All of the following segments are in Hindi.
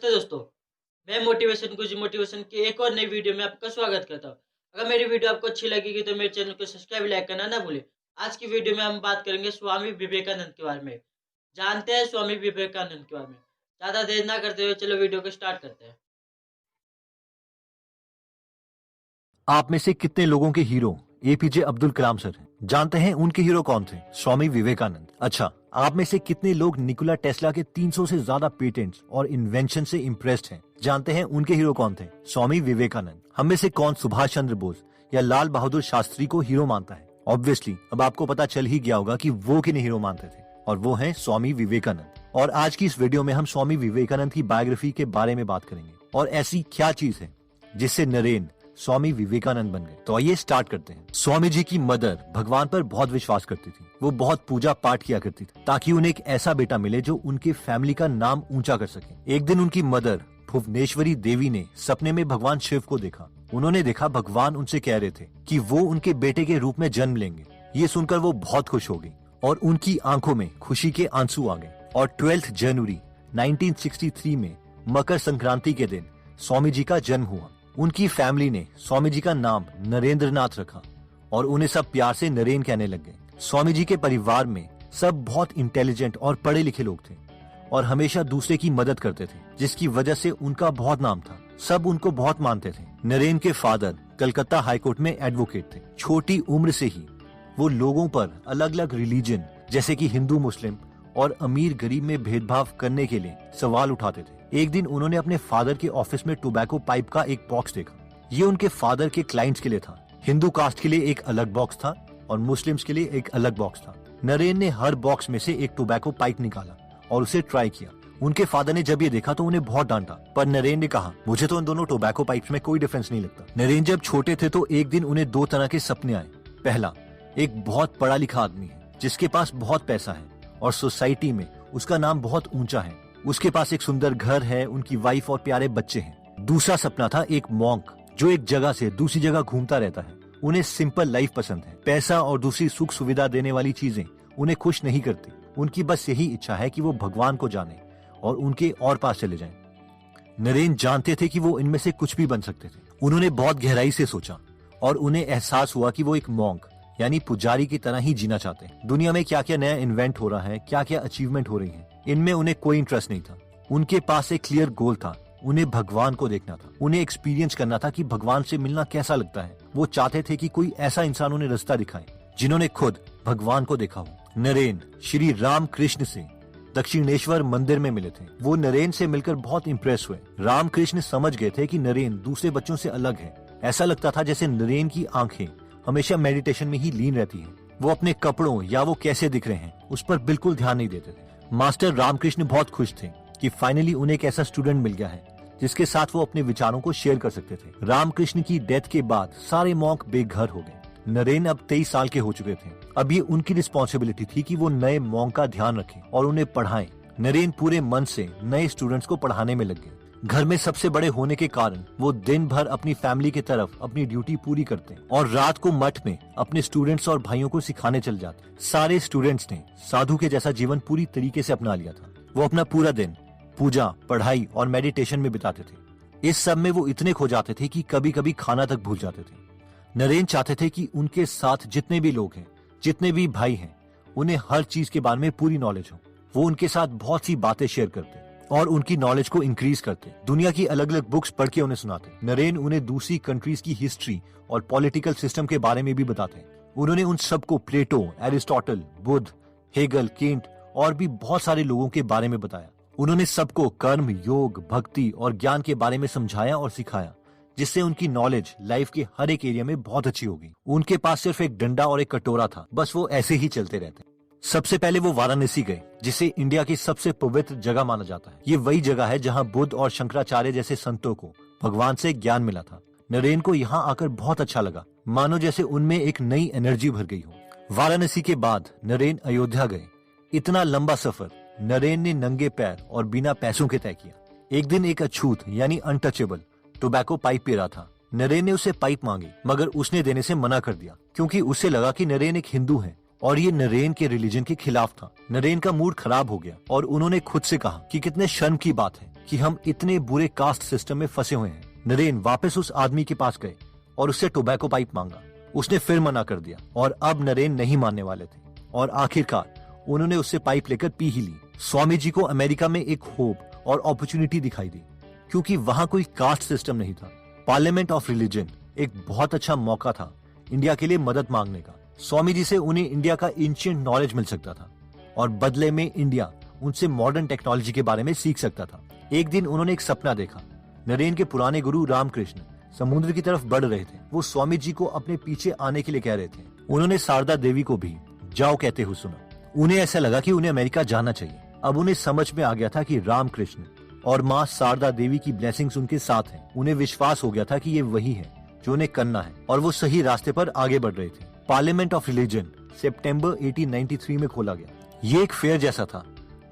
नमस्ते दोस्तों, मैं मोटिवेशन गुरु मोटिवेशन की एक और नई वीडियो में आपका स्वागत करता हूँ। अगर मेरी वीडियो आपको अच्छी लगेगी तो मेरे चैनल को सब्सक्राइब लाइक करना ना भूलें। आज की वीडियो में हम बात करेंगे स्वामी विवेकानंद के बारे में। जानते हैं स्वामी विवेकानंद के बारे में। ज़्यादा देर ना करते हुए चलो वीडियो को स्टार्ट करते हैं। आप में से कितने लोगों के hero APJ Abdul Kalam sir हैं? जानते हैं उनके हीरो कौन थे? स्वामी विवेकानंद। अच्छा, आप में से कितने लोग निकोला टेस्ला के 300 से ज्यादा पेटेंट्स और इन्वेंशन से इम्प्रेस्ड हैं? जानते हैं उनके हीरो कौन थे? स्वामी विवेकानंद। हम में से कौन सुभाष चंद्र बोस या लाल बहादुर शास्त्री को हीरो मानता है? ऑब्वियसली अब आपको पता चल ही गया होगा कि वो किन्हें हीरो मानते थे, और वो हैं स्वामी विवेकानंद। और आज की इस वीडियो में हम स्वामी विवेकानंद की बायोग्राफी के बारे में बात करेंगे और ऐसी क्या चीज है जिससे नरेन स्वामी विवेकानंद बन गए। तो आइए स्टार्ट करते हैं। स्वामी जी की मदर भगवान पर बहुत विश्वास करती थी। वो बहुत पूजा पाठ किया करती थी ताकि उन्हें एक ऐसा बेटा मिले जो उनके फैमिली का नाम ऊंचा कर सके। एक दिन उनकी मदर भुवनेश्वरी देवी ने सपने में भगवान शिव को देखा। उन्होंने देखा भगवान उनसे कह रहे थे कि वो उनके बेटे के रूप में जन्म लेंगे। ये सुनकर वो बहुत खुश हो गई और उनकी आंखों में खुशी के आंसू आ गए। और 12 जनवरी 1963 में मकर संक्रांति के दिन स्वामी जी का जन्म हुआ। उनकी फैमिली ने स्वामी जी का नाम नरेंद्रनाथ रखा और उन्हें सब प्यार से नरेन कहने लग गए। स्वामी जी के परिवार में सब बहुत इंटेलिजेंट और पढ़े लिखे लोग थे और हमेशा दूसरे की मदद करते थे, जिसकी वजह से उनका बहुत नाम था। सब उनको बहुत मानते थे। नरेन के फादर कलकत्ता हाईकोर्ट में एडवोकेट थे। छोटी उम्र से ही वो लोगों पर अलग अलग रिलीजन जैसे कि हिंदू मुस्लिम और अमीर गरीब में भेदभाव करने के लिए सवाल उठाते थे। एक दिन उन्होंने अपने फादर के ऑफिस में टोबैको पाइप का एक बॉक्स देखा। ये उनके फादर के क्लाइंट्स के लिए था। हिंदू कास्ट के लिए एक अलग बॉक्स था और मुस्लिम्स के लिए एक अलग बॉक्स था। नरेन ने हर बॉक्स में से एक टोबैको पाइप निकाला और उसे ट्राई किया। उनके फादर ने जब ये देखा तो उन्हें बहुत डांटा, पर नरेन ने कहा, मुझे तो इन दोनों टोबैको पाइप्स में कोई डिफरेंस नहीं लगता। नरेन जब छोटे थे तो एक दिन उन्हें दो तरह के सपने आए। पहला, एक बहुत पढ़ा लिखा आदमी है जिसके पास बहुत पैसा है और सोसाइटी में उसका नाम बहुत ऊंचा है। उसके पास एक सुंदर घर है, उनकी वाइफ और प्यारे बच्चे हैं। दूसरा सपना था एक मॉन्क जो एक जगह से दूसरी जगह घूमता रहता है। उन्हें सिंपल लाइफ पसंद है। पैसा और दूसरी सुख सुविधा देने वाली चीजें उन्हें खुश नहीं करती। उनकी बस यही इच्छा है कि वो भगवान को जाने और उनके और पास चले जाएं। नरेन जानते थे कि वो इनमें से कुछ भी बन सकते थे। उन्होंने बहुत गहराई से सोचा और उन्हें एहसास हुआ कि वो एक मॉन्क यानी पुजारी की तरह ही जीना चाहते हैं। दुनिया में क्या क्या नया इन्वेंट हो रहा है, क्या क्या अचीवमेंट हो रही है, इनमें उन्हें कोई इंटरेस्ट नहीं था। उनके पास एक क्लियर गोल था। उन्हें भगवान को देखना था। उन्हें एक्सपीरियंस करना था कि भगवान से मिलना कैसा लगता है। वो चाहते थे कि कोई ऐसा इंसान उन्हें रास्ता दिखाए जिन्होंने खुद भगवान को देखा हो। नरेन श्री राम कृष्ण से दक्षिणेश्वर मंदिर में मिले थे। वो नरेन से मिलकर बहुत इम्प्रेस हुए। रामकृष्ण समझ गए थे कि नरेन दूसरे बच्चों से अलग है। ऐसा लगता था जैसे नरेन की आंखें हमेशा मेडिटेशन में ही लीन रहती हैं। वो अपने कपड़ों या वो कैसे दिख रहे हैं उस पर बिल्कुल ध्यान नहीं देते थे। मास्टर रामकृष्ण बहुत खुश थे कि फाइनली उन्हें एक ऐसा स्टूडेंट मिल गया है जिसके साथ वो अपने विचारों को शेयर कर सकते थे। रामकृष्ण की डेथ के बाद सारे मॉन्क बेघर हो गए। नरेन अब 23 साल के हो चुके थे। अब ये उनकी रिस्पॉन्सिबिलिटी थी कि वो नए मॉन्क का ध्यान रखें और उन्हें पढ़ाएं। नरेन पूरे मन से नए स्टूडेंट्स को पढ़ाने में लग गए। घर में सबसे बड़े होने के कारण वो दिन भर अपनी फैमिली की तरफ अपनी ड्यूटी पूरी करते और रात को मठ में अपने स्टूडेंट्स और भाइयों को सिखाने चल जाते। सारे स्टूडेंट्स ने साधु के जैसा जीवन पूरी तरीके से अपना लिया था। वो अपना पूरा दिन पूजा, पढ़ाई और मेडिटेशन में बिताते थे। इस सब में वो इतने खो जाते थे कि कभी कभी खाना तक भूल जाते थे। नरेन चाहते थे कि उनके साथ जितने भी लोग हैं, जितने भी भाई हैं, उन्हें हर चीज के बारे में पूरी नॉलेज हो। वो उनके साथ बहुत सी बातें शेयर करते और उनकी नॉलेज को इंक्रीज करते। दुनिया की अलग अलग बुक्स पढ़ के उन्हें सुनाते। नरेन उन्हें दूसरी कंट्रीज की हिस्ट्री और पॉलिटिकल सिस्टम के बारे में भी बताते। उन्होंने उन सबको प्लेटो, एरिस्टोटल, बुद्ध, हेगल, केंट और भी बहुत सारे लोगों के बारे में बताया। उन्होंने सबको कर्म, योग, भक्ति और ज्ञान के बारे में समझाया और सिखाया, जिससे उनकी नॉलेज लाइफ के हर एक एरिया में बहुत अच्छी होगी। उनके पास सिर्फ एक डंडा और एक कटोरा था, बस वो ऐसे ही चलते रहते। सबसे पहले वो वाराणसी गए, जिसे इंडिया की सबसे पवित्र जगह माना जाता है। ये वही जगह है जहाँ बुद्ध और शंकराचार्य जैसे संतों को भगवान से ज्ञान मिला था। नरेन को यहाँ आकर बहुत अच्छा लगा, मानो जैसे उनमें एक नई एनर्जी भर गई हो। वाराणसी के बाद नरेन अयोध्या गए। इतना लंबा सफर नरेन ने नंगे पैर और बिना पैसों के तय किया। एक दिन एक अछूत यानी अनटचेबल टोबैको पाइप पी रहा था। नरेन ने उसे पाइप मांगी, मगर उसने देने से मना कर दिया, क्योंकि उसे लगा कि नरेन एक हिंदू है और ये नरेन के रिलीजन के खिलाफ था। नरेन का मूड खराब हो गया और उन्होंने खुद से कहा कि कितने शर्म की बात है कि हम इतने बुरे कास्ट सिस्टम में फंसे हुए हैं। नरेन वापस उस आदमी के पास गए और उससे टोबैको पाइप मांगा। उसने फिर मना कर दिया और अब नरेन नहीं मानने वाले थे और आखिरकार उन्होंने उससे पाइप लेकर पी ही ली। स्वामी जी को अमेरिका में एक होप और अपॉर्चुनिटी दिखाई दी क्योंकि वहाँ कोई कास्ट सिस्टम नहीं था। पार्लियामेंट ऑफ रिलीजन एक बहुत अच्छा मौका था इंडिया के लिए मदद मांगने का। स्वामी जी से उन्हें इंडिया का एंशिएंट नॉलेज मिल सकता था और बदले में इंडिया उनसे मॉडर्न टेक्नोलॉजी के बारे में सीख सकता था। एक दिन उन्होंने एक सपना देखा। नरेन के पुराने गुरु रामकृष्ण समुद्र की तरफ बढ़ रहे थे। वो स्वामी जी को अपने पीछे आने के लिए कह रहे थे। उन्होंने शारदा देवी को भी जाओ कहते हुए सुना। उन्हें ऐसा लगा कि उन्हें अमेरिका जाना चाहिए। अब उन्हें समझ में आ गया था कि रामकृष्ण और माँ शारदा देवी की ब्लेसिंग्स उनके साथ हैं। उन्हें विश्वास हो गया था कि ये वही है जो उन्हें करना है और वो सही रास्ते पर आगे बढ़ रहे थे। पार्लियामेंट ऑफ रिलीजन सितंबर 1893 में खोला गया। ये एक फेयर जैसा था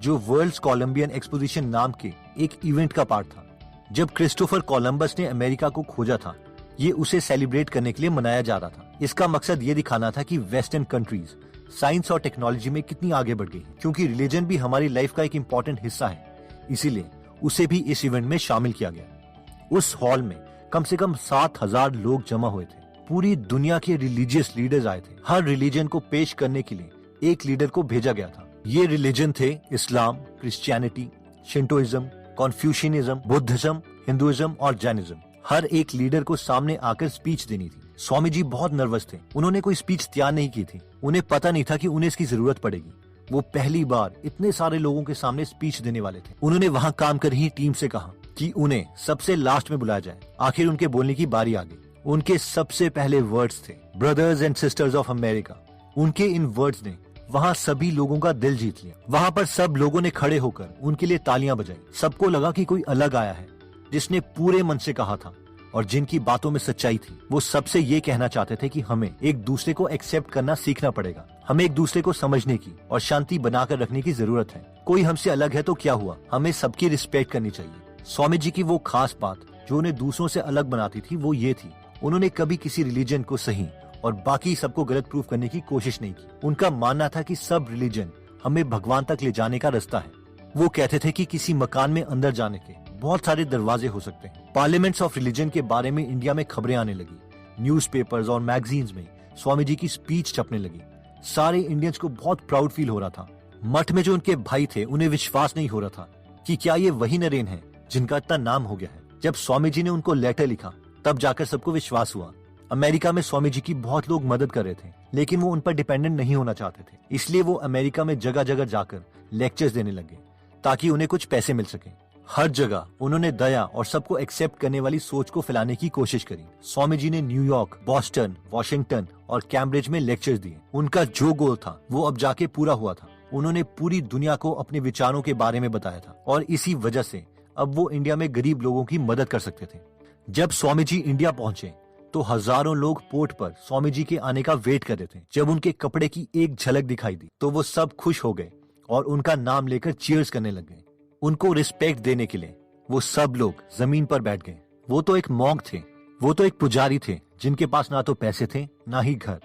जो वर्ल्ड्स कोलंबियन एक्सपोजिशन नाम के एक इवेंट का पार्ट था। जब क्रिस्टोफर कोलंबस ने अमेरिका को खोजा था, ये उसे सेलिब्रेट करने के लिए मनाया जा रहा था। इसका मकसद ये दिखाना था कि वेस्टर्न कंट्रीज साइंस और टेक्नोलॉजी में कितनी आगे बढ़ गई है। क्योंकि रिलीजन भी हमारी लाइफ का एक इम्पोर्टेंट हिस्सा है, इसीलिए उसे भी इस इवेंट में शामिल किया गया। उस हॉल में कम से कम 7,000 लोग जमा हुए थे। पूरी दुनिया के रिलीजियस लीडर्स आए थे। हर रिलीजन को पेश करने के लिए एक लीडर को भेजा गया था। ये रिलीजन थे इस्लाम, क्रिश्चियनिटी, शिंटोइज्म, कॉन्फ्यूशियनिज्म, बुद्धिज्म, हिंदुइज्म और जैनिज्म। हर एक लीडर को सामने आकर स्पीच देनी थी। स्वामी जी बहुत नर्वस थे। उन्होंने कोई स्पीच तैयार नहीं की थी। उन्हें पता नहीं था कि उन्हें इसकी जरूरत पड़ेगी। वो पहली बार इतने सारे लोगों के सामने स्पीच देने वाले थे। उन्होंने वहाँ काम कर रही टीम से कहा कि उन्हें सबसे लास्ट में बुलाया जाए। आखिर उनके बोलने की बारी आ गई। उनके सबसे पहले वर्ड्स थे brothers and sisters of America. उनके इन वर्ड्स ने वहाँ सभी लोगों का दिल जीत लिया। वहाँ पर सब लोगों ने खड़े होकर उनके लिए तालियां बजाई। सबको लगा कि कोई अलग आया है जिसने पूरे मन से कहा था और जिनकी बातों में सच्चाई थी। वो सबसे ये कहना चाहते थे कि हमें एक दूसरे को एक्सेप्ट करना सीखना पड़ेगा। हमें एक दूसरे को समझने की और शांति बनाकर रखने की जरूरत है। कोई हमसे अलग है तो क्या हुआ, हमें सबकी रिस्पेक्ट करनी चाहिए। स्वामी जी की वो खास बात जो उन्हें दूसरों से अलग बनाती थी वो ये थी, उन्होंने कभी किसी रिलीजन को सही और बाकी सबको गलत प्रूफ करने की कोशिश नहीं की। उनका मानना था कि सब रिलीजन हमें भगवान तक ले जाने का रास्ता है। वो कहते थे कि किसी मकान में अंदर जाने के बहुत सारे दरवाजे हो सकते हैं। पार्लियामेंट्स ऑफ रिलीजन के बारे में इंडिया में खबरें आने लगी। न्यूज़पेपर्स और मैगजीन्स में स्वामी जी की स्पीच छपने लगी। सारे इंडियंस को बहुत प्राउड फील हो रहा था। मठ में जो उनके भाई थे उन्हें विश्वास नहीं हो रहा था कि क्या ये वही नरेन है जिनका इतना नाम हो गया है। जब स्वामी जी ने उनको लेटर लिखा तब जाकर सबको विश्वास हुआ। अमेरिका में स्वामी जी की बहुत लोग मदद कर रहे थे, लेकिन वो उन पर डिपेंडेंट नहीं होना चाहते थे। इसलिए वो अमेरिका में जगह जगह जाकर लेक्चर्स देने लगे ताकि उन्हें कुछ पैसे मिल सके। हर जगह उन्होंने दया और सबको एक्सेप्ट करने वाली सोच को फैलाने की कोशिश करी। स्वामी जी ने न्यूयॉर्क, बॉस्टन, वॉशिंगटन और कैम्ब्रिज में लेक्चर्स दिए। उनका जो गोल था वो अब जाके पूरा हुआ था। उन्होंने पूरी दुनिया को अपने विचारों के बारे में बताया था और इसी वजह से अब वो इंडिया में गरीब लोगों की मदद कर सकते थे। जब स्वामी जी इंडिया पहुंचे तो हजारों लोग पोर्ट पर स्वामी जी के आने का वेट कर रहे थे। जब उनके कपड़े की एक झलक दिखाई दी तो वो सब खुश हो गए और उनका नाम लेकर चीयर्स करने लग गए। उनको रिस्पेक्ट देने के लिए वो सब लोग जमीन पर बैठ गए। वो तो एक मॉन्क थे, वो तो एक पुजारी थे जिनके पास ना तो पैसे थे ना ही घर।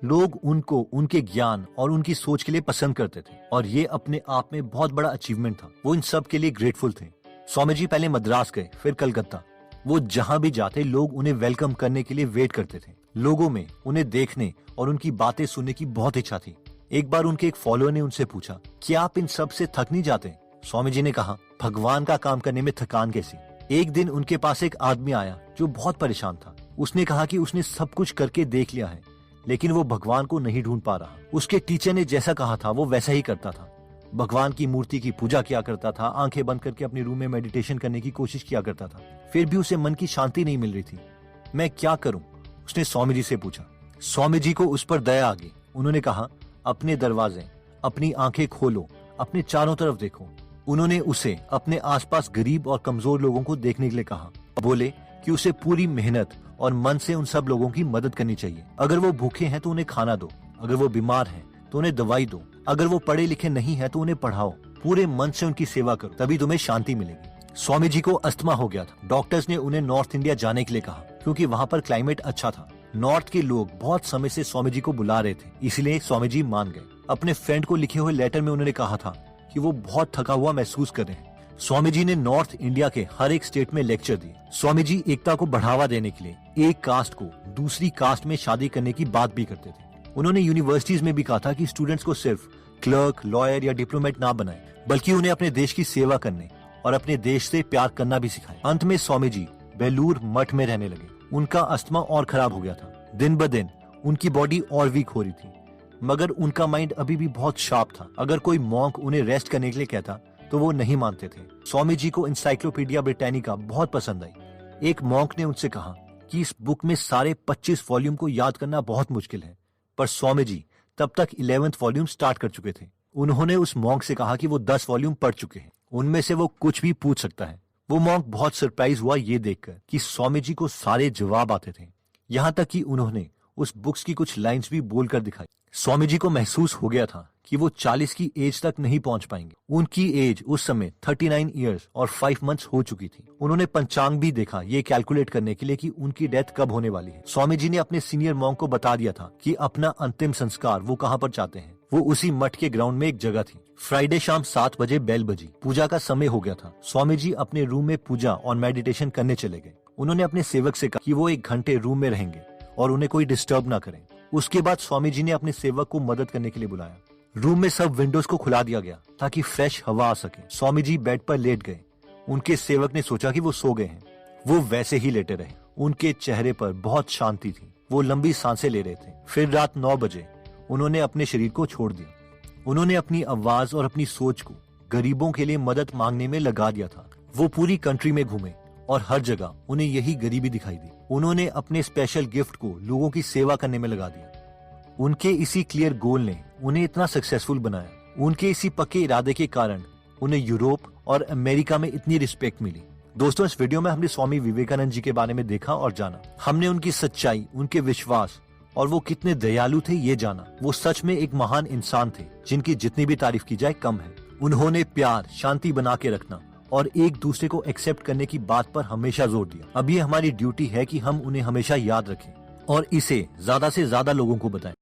लोग उनको उनके ज्ञान और उनकी सोच के लिए पसंद करते थे और ये अपने आप में बहुत बड़ा अचीवमेंट था। वो इन सब के लिए ग्रेटफुल थे। स्वामी जी पहले मद्रास गए, फिर कलकत्ता। वो जहाँ भी जाते लोग उन्हें वेलकम करने के लिए वेट करते थे। लोगों में उन्हें देखने और उनकी बातें सुनने की बहुत इच्छा थी। एक बार उनके एक फॉलोअर ने उनसे पूछा, क्या आप इन सब से थक नहीं जाते? स्वामी जी ने कहा, भगवान का काम करने में थकान कैसी। एक दिन उनके पास एक आदमी आया जो बहुत परेशान था। उसने कहा कि उसने सब कुछ करके देख लिया है लेकिन वो भगवान को नहीं ढूंढ पा रहा। उसके टीचर ने जैसा कहा था वो वैसा ही करता था। भगवान की मूर्ति की पूजा किया करता था, आंखें बंद करके अपने रूम में मेडिटेशन करने की कोशिश किया करता था, फिर भी उसे मन की शांति नहीं मिल रही थी। मैं क्या करूं? उसने स्वामी जी से पूछा। स्वामी जी को उस पर दया आ गई। उन्होंने कहा, अपने दरवाजे, अपनी आंखें खोलो, अपने चारों तरफ देखो। उन्होंने उसे अपने आसपास गरीब और कमजोर लोगों को देखने के लिए कहा। बोले कि उसे पूरी मेहनत और मन से उन सब लोगों की मदद करनी चाहिए। अगर वो भूखे हैं तो उन्हें खाना दो, अगर वो बीमार हैं तो उन्हें दवाई दो, अगर वो पढ़े लिखे नहीं है तो उन्हें पढ़ाओ। पूरे मन से उनकी सेवा करो, तभी तुम्हें शांति मिलेगी। स्वामी जी को अस्थमा हो गया था। डॉक्टर्स ने उन्हें नॉर्थ इंडिया जाने के लिए कहा क्योंकि वहाँ पर क्लाइमेट अच्छा था। नॉर्थ के लोग बहुत समय से स्वामी जी को बुला रहे थे, इसलिए स्वामी जी मान गए। अपने फ्रेंड को लिखे हुए लेटर में उन्होंने कहा था कि वो बहुत थका हुआ महसूस कर रहे हैं। स्वामी जी ने नॉर्थ इंडिया के हर एक स्टेट में लेक्चर दिए। स्वामी जी एकता को बढ़ावा देने के लिए एक कास्ट को दूसरी कास्ट में शादी करने की बात भी करते थे। उन्होंने यूनिवर्सिटीज में भी कहा था कि स्टूडेंट्स को सिर्फ क्लर्क, लॉयर या डिप्लोमेट ना बनाए, बल्कि उन्हें अपने देश की सेवा करने और अपने देश से प्यार करना भी सिखाए। अंत में स्वामी जी बेलूर मठ में रहने लगे। उनका अस्थमा और खराब हो गया था। दिन ब दिन उनकी बॉडी और वीक हो रही थी, मगर उनका माइंड अभी भी बहुत शार्प था। अगर कोई मॉन्क उन्हें रेस्ट करने के लिए कहता तो वो नहीं मानते थे। स्वामी जी को इंसाइक्लोपीडिया ब्रिटानिका बहुत पसंद आई। एक मॉन्क ने उनसे कहा कि इस बुक में सारे 25 वॉल्यूम को याद करना बहुत मुश्किल है, पर स्वामी जी तब तक 11th वॉल्यूम स्टार्ट कर चुके थे। उन्होंने उस मॉन्क से कहा कि वो 10 वॉल्यूम पढ़ चुके हैं, उनमें से वो कुछ भी पूछ सकता है। वो मॉन्क बहुत सरप्राइज हुआ ये देखकर कि स्वामी जी को सारे जवाब आते थे, यहाँ तक कि उन्होंने उस बुक्स की कुछ लाइंस भी बोलकर दिखाई। स्वामी जी को महसूस हो गया था कि वो 40 की एज तक नहीं पहुंच पाएंगे। उनकी एज उस समय 39 इयर्स और 5 मंथ्स हो चुकी थी। उन्होंने पंचांग भी देखा ये कैलकुलेट करने के लिए कि उनकी डेथ कब होने वाली है। स्वामी जी ने अपने सीनियर मॉन्क को बता दिया था कि अपना अंतिम संस्कार वो कहाँ पर चाहते हैं। वो उसी मठ के ग्राउंड में एक जगह थी। फ्राइडे शाम 7 बजे बेल बजी। पूजा का समय हो गया था। स्वामी जी अपने रूम में पूजा और मेडिटेशन करने चले गए। उन्होंने अपने सेवक से कहा कि वो 1 घंटे रूम में रहेंगे और उन्हें कोई डिस्टर्ब ना करें। उसके बाद स्वामी जी ने अपने सेवक को मदद करने के लिए बुलाया। रूम में सब विंडोज को खुला दिया गया ताकि फ्रेश हवा आ सके। स्वामी जी बेड पर लेट गए। उनके सेवक ने सोचा कि वो सो गए हैं। वो वैसे ही लेटे रहे। उनके चेहरे पर बहुत शांति थी। वो लंबी सांसें ले रहे थे। फिर रात 9 बजे उन्होंने अपने शरीर को छोड़ दिया। उन्होंने अपनी आवाज और अपनी सोच को गरीबों के लिए मदद मांगने में लगा दिया था। वो पूरी कंट्री में घूमे और हर जगह उन्हें यही गरीबी दिखाई दी। उन्होंने अपने स्पेशल गिफ्ट को लोगों की सेवा करने में लगा दिया। उनके इसी क्लियर गोल ने उन्हें इतना सक्सेसफुल बनाया। उनके इसी पक्के इरादे के कारण उन्हें यूरोप और अमेरिका में इतनी रिस्पेक्ट मिली। दोस्तों, इस वीडियो में हमने स्वामी विवेकानंद जी के बारे में देखा और जाना। हमने उनकी सच्चाई, उनके विश्वास और वो कितने दयालु थे ये जाना। वो सच में एक महान इंसान थे जिनकी जितनी भी तारीफ की जाए कम है। उन्होंने प्यार, शांति बना के रखना और एक दूसरे को एक्सेप्ट करने की बात पर हमेशा जोर दिया। अब ये हमारी ड्यूटी है कि हम उन्हें हमेशा याद रखें और इसे ज्यादा से ज्यादा लोगों को बताएं।